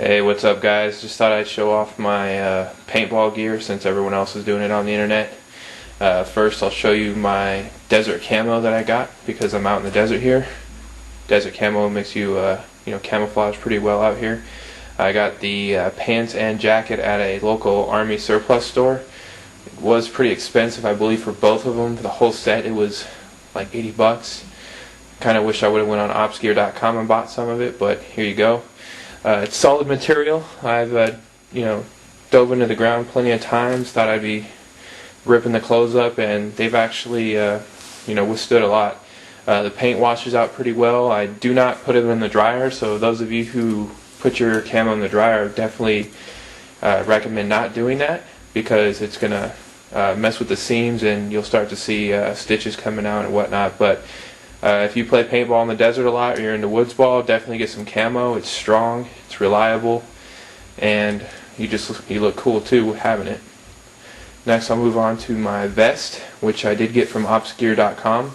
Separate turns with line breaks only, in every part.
Hey, what's up guys? Just thought I'd show off my paintball gear since everyone else is doing it on the internet. First I'll show you my desert camo that I got because I'm out in the desert here. Desert camo makes you camouflage pretty well out here. I got the pants and jacket at a local army surplus store. It was pretty expensive, I believe, for both of them. For the whole set it was like 80 bucks. Kind of wish I would have went on opsgear.com and bought some of it, but here you go. It's solid material. I've dove into the ground plenty of times. Thought I'd be ripping the clothes up, and they've actually withstood a lot. The paint washes out pretty well. I do not put it in the dryer, so those of you who put your camo in the dryer, definitely recommend not doing that because it's gonna mess with the seams and you'll start to see stitches coming out and whatnot. But if you play paintball in the desert a lot or you're into woodsball, definitely get some camo. It's strong, it's reliable, and you look cool too having it. Next I'll move on to my vest, which I did get from opsgear.com.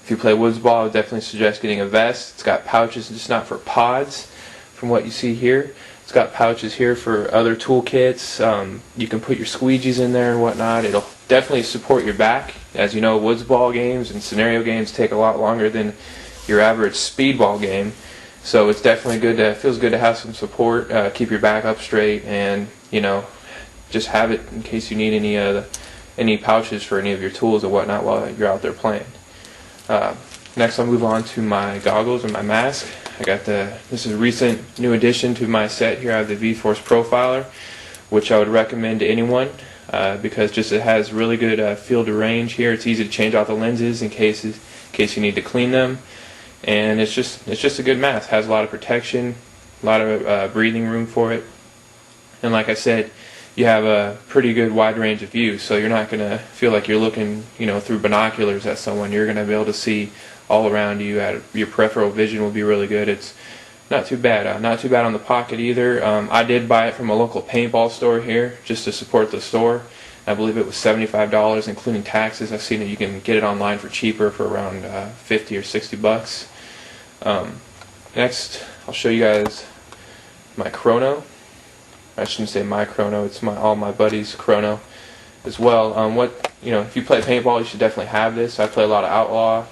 If you play woodsball, I would definitely suggest getting a vest. It's got pouches, just not for pods from what you see here. It's got pouches here for other toolkits. You can put your squeegees in there and whatnot. It'll definitely support your back. As you know, woodsball games and scenario games take a lot longer than your average speedball game. So it's definitely good feels good to have some support, keep your back up straight, and just have it in case you need any pouches for any of your tools or whatnot while you're out there playing. Next I'll move on to my goggles and my mask. I got this is a recent new addition to my set here. I have the V-Force Profiler, which I would recommend to anyone because it has really good field of range here. It's easy to change out the lenses in case you need to clean them, and it's just a good mask. It has a lot of protection, a lot of breathing room for it, and like I said, you have a pretty good wide range of view, so you're not going to feel like you're looking through binoculars at someone. You're going to be able to see all around you. Your peripheral vision will be really good. It's not too bad. Not too bad on the pocket either. I did buy it from a local paintball store here just to support the store. I believe it was $75 including taxes. I've seen that you can get it online for cheaper, for around 50 or 60 bucks. Next I'll show you guys my Crono. I shouldn't say my Crono, it's all my buddies' Crono as well. If you play paintball, you should definitely have this. I play a lot of outlaw,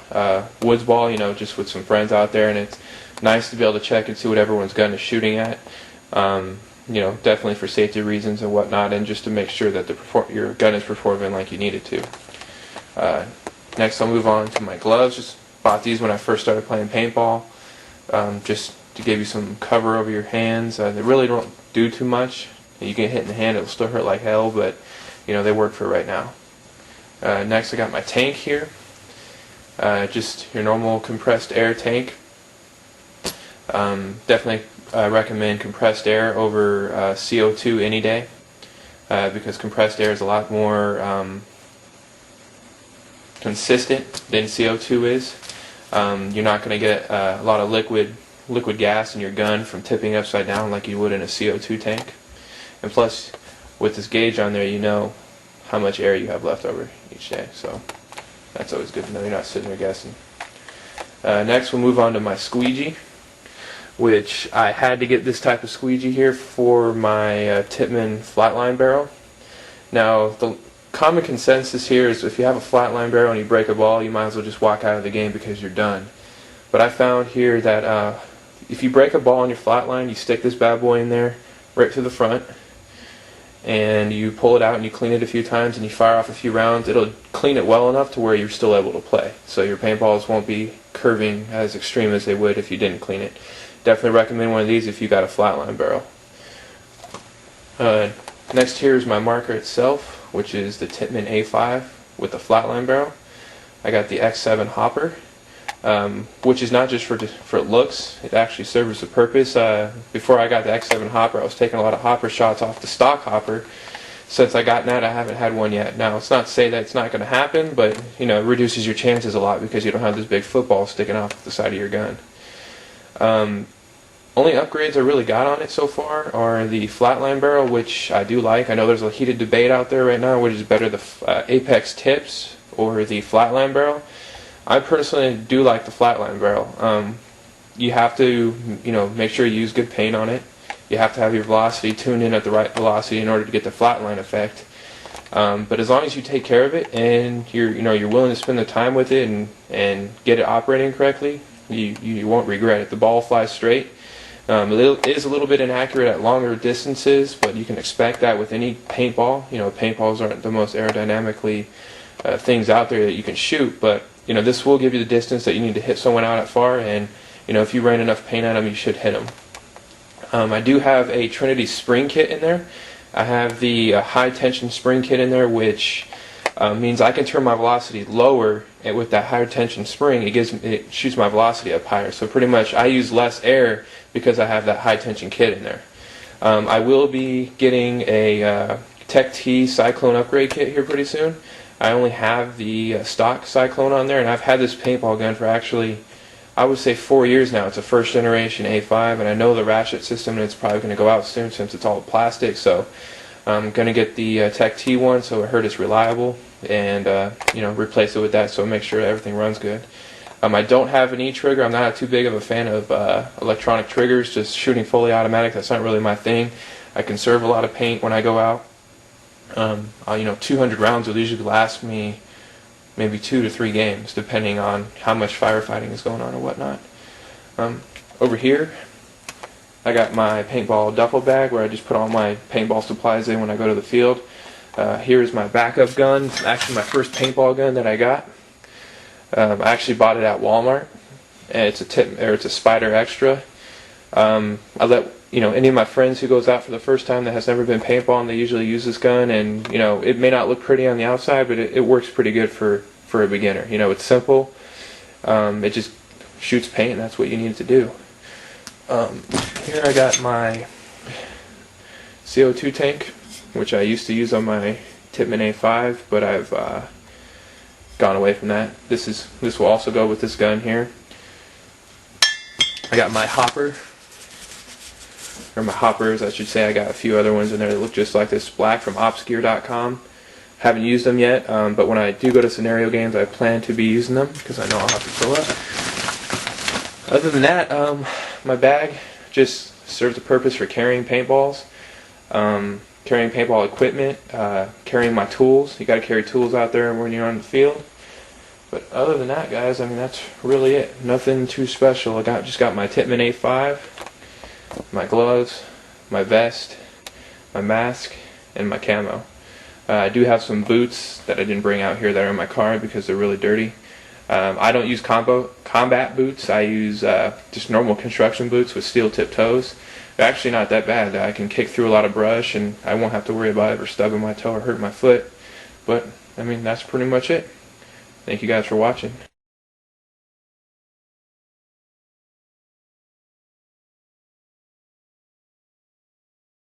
woodsball, just with some friends out there, and it's nice to be able to check and see what everyone's gun is shooting at. Definitely for safety reasons and whatnot, and just to make sure that your gun is performing like you need it to. Next I'll move on to my gloves. Just bought these when I first started playing paintball, just to give you some cover over your hands. They really don't do too much. You get hit in the hand, it'll still hurt like hell, but they work for right now. Next I got my tank here. Just your normal compressed air tank. Definitely recommend compressed air over CO2 any day, because compressed air is a lot more consistent than CO2 is. You're not going to get a lot of liquid gas in your gun from tipping upside down like you would in a CO2 tank. And plus, with this gauge on there, you know how much air you have left over each day, so that's always good to know. You're not sitting there guessing. Next we'll move on to my squeegee, which I had to get this type of squeegee here for my Tippmann flatline barrel. Now the common consensus here is if you have a flatline barrel and you break a ball, you might as well just walk out of the game because you're done. But I found here that if you break a ball on your flatline, you stick this bad boy in there right through the front, and you pull it out and you clean it a few times and you fire off a few rounds. It'll clean it well enough to where you're still able to play, so your paintballs won't be curving as extreme as they would if you didn't clean it. Definitely recommend one of these if you got a flatline barrel. Next here is my marker itself, which is the Tippmann A5 with the flatline barrel. I got the X7 hopper, which is not just for looks. It actually serves a purpose. Before I got the X7 hopper, I was taking a lot of hopper shots off the stock hopper. Since I got that, I haven't had one yet. Now, it's not to say that it's not going to happen, but it reduces your chances a lot because you don't have this big football sticking off the side of your gun. Only upgrades I really got on it so far are the flatline barrel, which I do like. I know there's a heated debate out there right now, which is better, the Apex tips or the flatline barrel. I personally do like the flatline barrel. You have to, make sure you use good paint on it. you have to have your velocity tuned in at the right velocity in order to get the flatline effect. But as long as you take care of it and you're willing to spend the time with it and get it operating correctly, you won't regret it. The ball flies straight. It is a little bit inaccurate at longer distances, but you can expect that with any paintball. Paintballs aren't the most aerodynamically things out there that you can shoot, but this will give you the distance that you need to hit someone out at far, and if you rain enough paint at them, you should hit them. I do have a Trinity spring kit in there. I have the high tension spring kit in there, which means I can turn my velocity lower, and with that higher tension spring, it shoots my velocity up higher. So pretty much I use less air because I have that high tension kit in there. I will be getting a techt cyclone upgrade kit here pretty soon. I only have the stock cyclone on there, and I've had this paintball gun for actually, I would say 4 years now. It's a first generation A5, and I know the ratchet system, and it's probably going to go out soon since it's all plastic. So I'm going to get the techt one, so I heard it's reliable, and replace it with that, so make sure everything runs good. I don't have an E-trigger. I'm not too big of a fan of electronic triggers. Just shooting fully automatic, that's not really my thing. I conserve a lot of paint when I go out. 200 rounds will usually last me maybe 2 to 3 games, depending on how much firefighting is going on or whatnot. Over here, I got my paintball duffel bag where I just put all my paintball supplies in when I go to the field. Here's my backup gun. It's actually my first paintball gun that I got. I actually bought it at Walmart, and it's a Spider Extra. I let any of my friends who goes out for the first time that has never been paintballing, they usually use this gun, and it may not look pretty on the outside, but it works pretty good for a beginner. It's simple. It just shoots paint, and that's what you need to do. Here I got my CO2 tank, which I used to use on my Tippmann A5, but I've gone away from that. This will also go with this gun here. I got my hopper, or my hoppers I should say. I got a few other ones in there that look just like this, black, from opsgear.com. Haven't used them yet, but when I do go to scenario games, I plan to be using them because I know I'll have to fill up. Other than that, my bag just serves a purpose for carrying paintballs, carrying paintball equipment, carrying my tools. You got to carry tools out there when you're on the field. But other than that, guys, that's really it. Nothing too special. I just got my Tippmann A5, my gloves, my vest, my mask, and my camo. I do have some boots that I didn't bring out here that are in my car because they're really dirty. I don't use combat boots. I use just normal construction boots with steel tip toes. They're actually not that bad. I can kick through a lot of brush, and I won't have to worry about ever stubbing my toe or hurting my foot. But that's pretty much it. Thank you guys for watching.